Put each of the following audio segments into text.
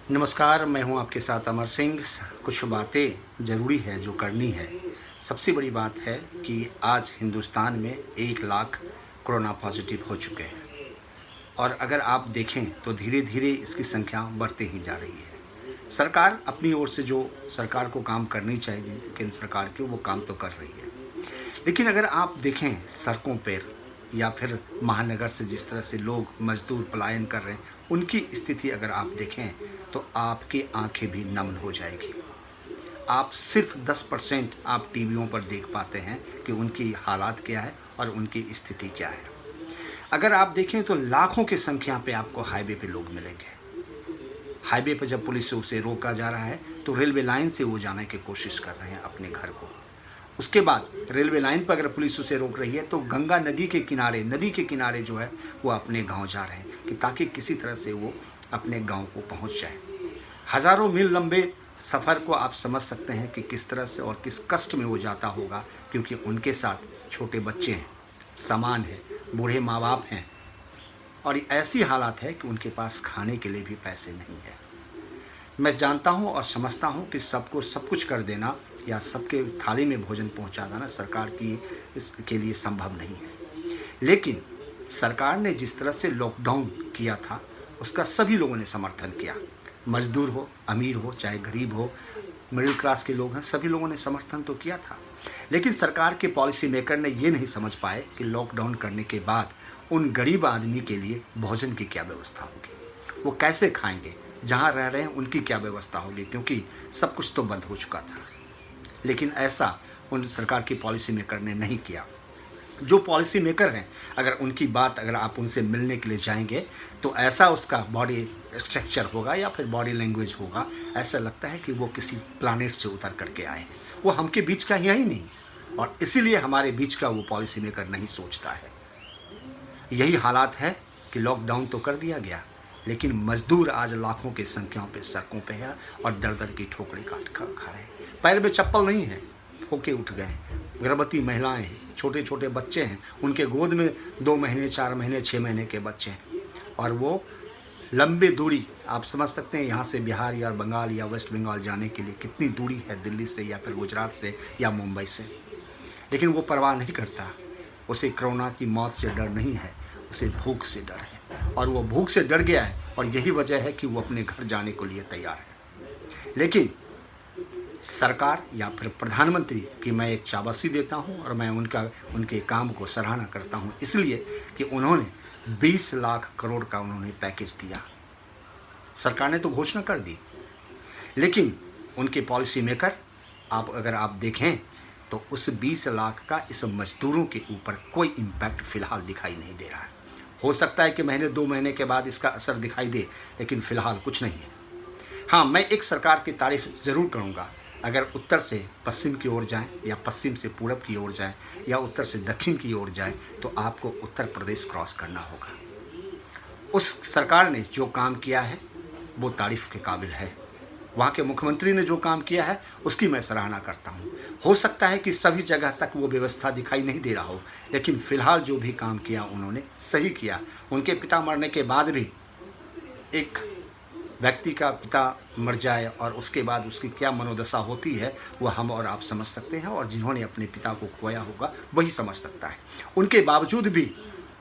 नमस्कार, मैं हूं आपके साथ अमर सिंह। कुछ बातें ज़रूरी है जो करनी है। सबसे बड़ी बात है कि आज हिंदुस्तान में 1 लाख कोरोना पॉजिटिव हो चुके हैं और अगर आप देखें तो धीरे धीरे इसकी संख्या बढ़ती ही जा रही है। सरकार अपनी ओर से जो सरकार को काम करनी चाहिए, केंद्र सरकार की, वो काम तो कर रही है। लेकिन अगर आप देखें सड़कों पर या फिर महानगर से जिस तरह से लोग मजदूर पलायन कर रहे हैं, उनकी स्थिति अगर आप देखें तो आपकी आंखें भी नम हो जाएगी। आप सिर्फ 10% आप टीवियों पर देख पाते हैं कि उनकी हालात क्या है और उनकी स्थिति क्या है। अगर आप देखें तो लाखों की संख्या पे आपको हाईवे पे लोग मिलेंगे। हाईवे पर जब पुलिस से उसे रोका जा रहा है तो रेलवे लाइन से वो जाने की कोशिश कर रहे हैं अपने घर को। उसके बाद रेलवे लाइन पर अगर पुलिस उसे रोक रही है तो गंगा नदी के किनारे जो है वो अपने गांव जा रहे हैं कि ताकि किसी तरह से वो अपने गांव को पहुंच जाए। हज़ारों मील लंबे सफ़र को आप समझ सकते हैं कि किस तरह से और किस कष्ट में वो जाता होगा, क्योंकि उनके साथ छोटे बच्चे हैं, सामान है, बूढ़े माँ बाप हैं और ऐसी हालात है कि उनके पास खाने के लिए भी पैसे नहीं है। मैं जानता हूं और समझता हूं कि सबको सब कुछ कर देना या सबके थाली में भोजन पहुंचा देना सरकार की इसके लिए संभव नहीं है। लेकिन सरकार ने जिस तरह से लॉकडाउन किया था उसका सभी लोगों ने समर्थन किया। मजदूर हो, अमीर हो, चाहे गरीब हो, मिडिल क्लास के लोग हैं, सभी लोगों ने समर्थन तो किया था। लेकिन सरकार के पॉलिसी मेकर ने ये नहीं समझ पाए कि लॉकडाउन करने के बाद उन गरीब आदमी के लिए भोजन की क्या व्यवस्था होगी, वो कैसे खाएंगे, जहाँ रह रहे हैं उनकी क्या व्यवस्था होगी, क्योंकि सब कुछ तो बंद हो चुका था। लेकिन ऐसा उन सरकार की पॉलिसी मेकर ने नहीं किया। जो पॉलिसी मेकर हैं, अगर आप उनसे मिलने के लिए जाएंगे तो ऐसा उसका बॉडी स्ट्रक्चर होगा या फिर बॉडी लैंग्वेज होगा, ऐसा लगता है कि वो किसी प्लानेट से उतर करके आए हैं। वो हमके बीच का ही नहीं, और इसीलिए हमारे बीच का वो पॉलिसी मेकर नहीं सोचता है। यही हालात है कि लॉकडाउन तो कर दिया गया, लेकिन मजदूर आज लाखों की संख्या पे सड़कों पे है और दर दर की ठोकरें काट खा रहे हैं। पैर में चप्पल नहीं है, ठोके उठ गए। गर्भवती महिलाएं हैं, छोटे छोटे बच्चे हैं, उनके गोद में 2 महीने, 4 महीने, 6 महीने के बच्चे हैं, और वो लंबी दूरी आप समझ सकते हैं। यहाँ से बिहार या बंगाल या वेस्ट बंगाल जाने के लिए कितनी दूरी है, दिल्ली से या फिर गुजरात से या मुंबई से। लेकिन वो परवाह नहीं करता। उसे कोरोना की मौत से डर नहीं है, उसे भूख से डर है, और वो भूख से डर गया है और यही वजह है कि वो अपने घर जाने को लिए तैयार है। लेकिन सरकार या फिर प्रधानमंत्री की मैं एक शाबाशी देता हूं और मैं उनके काम को सराहना करता हूं, इसलिए कि उन्होंने 20 लाख करोड़ का उन्होंने पैकेज दिया। सरकार ने तो घोषणा कर दी, लेकिन उनके पॉलिसी मेकर अगर आप देखें तो उस 20 लाख का इस मजदूरों के ऊपर कोई इम्पैक्ट फिलहाल दिखाई नहीं दे रहा है। हो सकता है कि महीने 2 महीने के बाद इसका असर दिखाई दे, लेकिन फिलहाल कुछ नहीं है। हाँ, मैं एक सरकार की तारीफ ज़रूर करूँगा। अगर उत्तर से पश्चिम की ओर जाएं या पश्चिम से पूरब की ओर जाएं या उत्तर से दक्षिण की ओर जाएं तो आपको उत्तर प्रदेश क्रॉस करना होगा। उस सरकार ने जो काम किया है वो तारीफ़ के काबिल है। वहाँ के मुख्यमंत्री ने जो काम किया है उसकी मैं सराहना करता हूँ। हो सकता है कि सभी जगह तक वो व्यवस्था दिखाई नहीं दे रहा हो, लेकिन फ़िलहाल जो भी काम किया उन्होंने सही किया। उनके पिता मरने के बाद भी एक व्यक्ति का पिता मर जाए और उसके बाद उसकी क्या मनोदशा होती है वो हम और आप समझ सकते हैं, और जिन्होंने अपने पिता को खोया होगा वही समझ सकता है। उनके बावजूद भी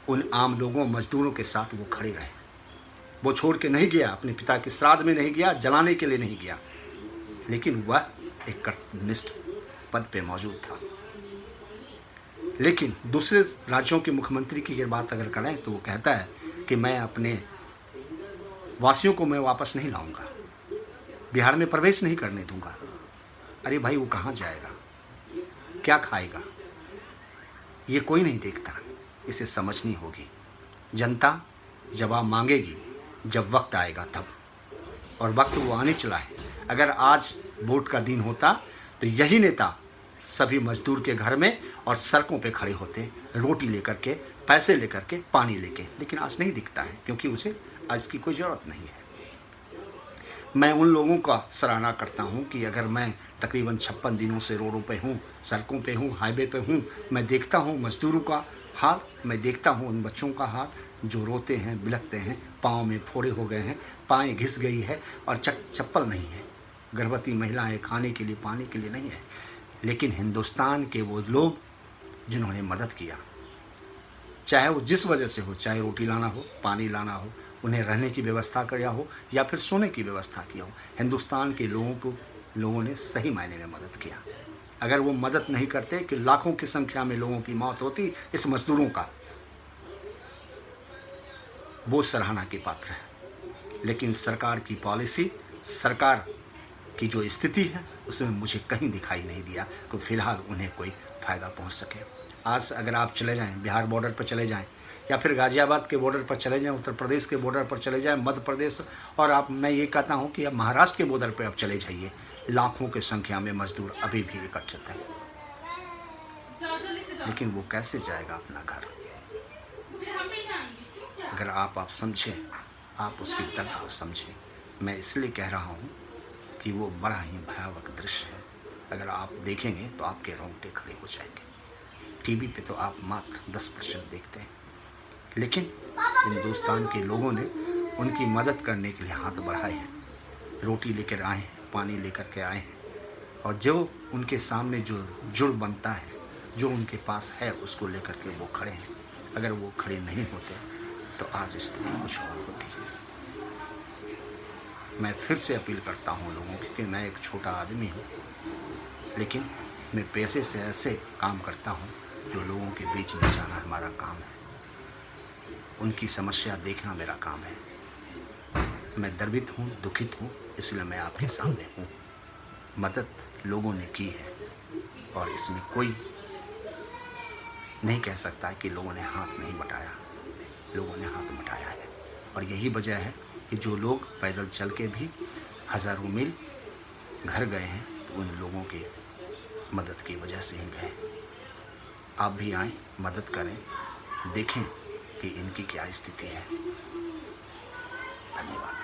उन आम लोगों, मजदूरों के साथ वो खड़े रहे। वो छोड़ के नहीं गया, अपने पिता के श्राद्ध में नहीं गया, जलाने के लिए नहीं गया, लेकिन वह एक कर्तव्यनिष्ठ पद पे मौजूद था। लेकिन दूसरे राज्यों के मुख्यमंत्री की बात अगर करें तो वो कहता है कि मैं अपने वासियों को मैं वापस नहीं लाऊंगा, बिहार में प्रवेश नहीं करने दूंगा। अरे भाई, वो कहाँ जाएगा, क्या खाएगा, ये कोई नहीं देखता। इसे समझनी होगी। जनता जवाब मांगेगी जब वक्त आएगा तब, और वक्त वो आने चला है। अगर आज वोट का दिन होता तो यही नेता सभी मजदूर के घर में और सड़कों पे खड़े होते, रोटी लेकर के, पैसे लेकर के, पानी लेके। लेकिन आज नहीं दिखता है, क्योंकि उसे आज की कोई ज़रूरत नहीं है। मैं उन लोगों का सराहना करता हूं कि अगर मैं तकरीबन 56 दिनों से रोडों पे हूं, सड़कों पे हूं, हाईवे पे हूं, मैं देखता हूं मजदूरों का हाल, मैं देखता हूं उन बच्चों का हाल जो रोते हैं, बिलखते हैं, पाँव में फोड़े हो गए हैं, पाएँ घिस गई है और चप्पल नहीं है, गर्भवती महिलाएं खाने के लिए, पानी के लिए नहीं है। लेकिन हिंदुस्तान के वो लोग जिन्होंने मदद किया, चाहे वो जिस वजह से हो, चाहे रोटी लाना हो, पानी लाना हो, उन्हें रहने की व्यवस्था किया हो या फिर सोने की व्यवस्था किया हो, हिंदुस्तान के लोगों ने सही मायने में मदद किया। अगर वो मदद नहीं करते कि लाखों की संख्या में लोगों की मौत होती, इस मजदूरों का वो सराहना के पात्र है। लेकिन सरकार की पॉलिसी, सरकार की जो स्थिति है, उसमें मुझे कहीं दिखाई नहीं दिया कि फ़िलहाल उन्हें कोई फ़ायदा पहुंच सके। आज अगर आप चले जाएं, बिहार बॉर्डर पर चले जाएं या फिर गाज़ियाबाद के बॉर्डर पर चले जाएं, उत्तर प्रदेश के बॉर्डर पर चले जाएं, मध्य प्रदेश, और मैं ये कहता हूं कि अब महाराष्ट्र के बॉर्डर पर आप चले जाइए, लाखों की संख्या में मजदूर अभी भी एकत्रित हैं। लेकिन वो कैसे जाएगा अपना घर? अगर आप समझें, आप उसकी दर्द को समझें। मैं इसलिए कह रहा हूँ कि वो बड़ा ही भयावह दृश्य है। अगर आप देखेंगे तो आपके रोंगटे खड़े हो जाएंगे। टीवी पे तो आप मात्र 10% देखते हैं, लेकिन हिंदुस्तान के लोगों ने उनकी मदद करने के लिए हाथ बढ़ाए हैं, रोटी लेकर आए हैं, पानी लेकर के आए हैं, और जो उनके सामने जो जुड़ बनता है, जो उनके पास है, उसको लेकर के वो खड़े हैं। अगर वो खड़े नहीं होते तो आज स्थिति कुछ और होती है। मैं फिर से अपील करता हूँ लोगों की कि मैं एक छोटा आदमी हूँ, लेकिन मैं पैसे से ऐसे काम करता हूँ जो लोगों के बीच में जाना हमारा काम है, उनकी समस्या देखना मेरा काम है। मैं गर्वित हूँ, दुखित हूँ, इसलिए मैं आपके सामने हूँ। मदद लोगों ने की है और इसमें कोई नहीं कह सकता कि लोगों ने हाथ नहीं बटाया। लोगों ने हाथ बटाया है, और यही वजह है कि जो लोग पैदल चल के भी हज़ारों मील घर गए हैं, तो उन लोगों के मदद की वजह से ही गए। आप भी आएँ, मदद करें, देखें कि इनकी क्या स्थिति है। धन्यवाद।